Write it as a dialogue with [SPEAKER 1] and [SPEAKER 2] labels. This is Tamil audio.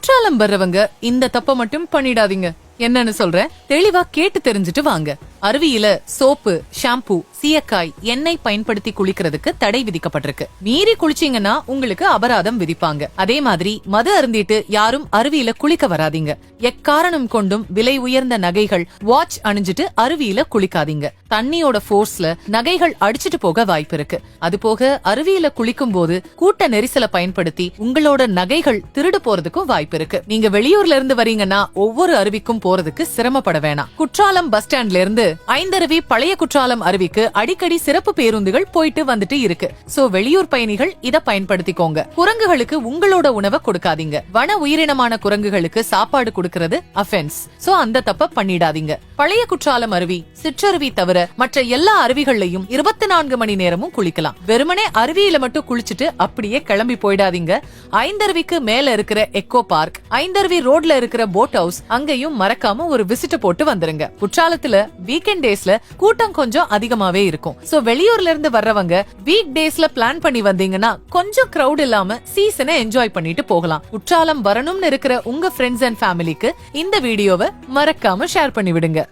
[SPEAKER 1] குற்றாலம் வர்றவங்க இந்த தப்ப மட்டும் பண்ணிடாதீங்க. என்னன்னு சொல்றேன், தெளிவா கேட்டு தெரிஞ்சுட்டு வாங்க. அருவியில சோப்பு, ஷாம்பு, சீயக்காய், எண்ணெய் பயன்படுத்தி குளிக்கிறதுக்கு தடை விதிக்கப்பட்டிருக்கு. மீறி குளிச்சீங்கன்னா உங்களுக்கு அபராதம் விதிப்பாங்க. அதே மாதிரி மது அருந்திட்டு யாரும் அருவியில குளிக்க வராதீங்க. எக்காரணம் கொண்டும் விலை உயர்ந்த நகைகள், வாட்ச் அணிஞ்சிட்டு அருவியில குளிக்காதீங்க. தண்ணியோட போர்ஸ்ல நகைகள் அடிச்சிட்டு போக வாய்ப்பு இருக்கு. அது போக அருவியில குளிக்கும் போது கூட்ட நெரிசலை பயன்படுத்தி உங்களோட நகைகள் திருடு போறதுக்கும் வாய்ப்பு இருக்கு. நீங்க வெளியூர்ல இருந்து வரீங்கன்னா ஒவ்வொரு அருவிக்கும் போறதுக்கு சிரமப்பட வேணாம். குற்றாலம் பஸ் ஸ்டாண்ட்ல இருந்து ஐந்தருவி பழைய குற்றாலம் அருவிக்கு அடிக்கடி சிறப்பு பேருந்துகள் போயிட்டு வந்துட்டு இருக்கு. சோ வெளியூர் பயணிகள் இத பயன்படுத்திக்கோங்க. குரங்குகளுக்கு உங்களோட உணவை கொடுக்காதீங்க. வன உயிரினமான குரங்குகளுக்கு சாப்பாடு கொடுக்கிறது அஃபென்ஸ். சோ அந்த தப்ப பண்ணிடாதீங்க. பழைய குற்றாலம் அருவி, சிற்றருவி தவிர மற்ற எல்லா அருவிகள்லயும் 24 மணி நேரமும் குளிக்கலாம். வெறுமனே அருவியில மட்டும் குளிச்சுட்டு அப்படியே கிளம்பி போயிடாதீங்க. ஐந்தருவிக்கு மேல இருக்கிற எக்கோ பார்க், ஐந்தருவி ரோட்ல இருக்கிற போட் ஹவுஸ், அங்கேயும் மறக்காம ஒரு விசிட் போட்டு வந்துருங்க. குற்றாலத்துல வீக்கெண்ட் டேஸ்ல கூட்டம் கொஞ்சம் அதிகமாவே இருக்கும். சோ வெளியூர்ல இருந்து வர்றவங்க வீக் டேஸ்ல பிளான் பண்ணி வந்தீங்கன்னா கொஞ்சம் கிரவுட் இல்லாம சீசனை என்ஜாய் பண்ணிட்டு போகலாம். குற்றாலம் வரணும்னு இருக்கிற உங்க ஃப்ரெண்ட்ஸ் அண்ட் ஃபேமிலிக்கு இந்த வீடியோவை மறக்காம ஷேர் பண்ணி விடுங்க.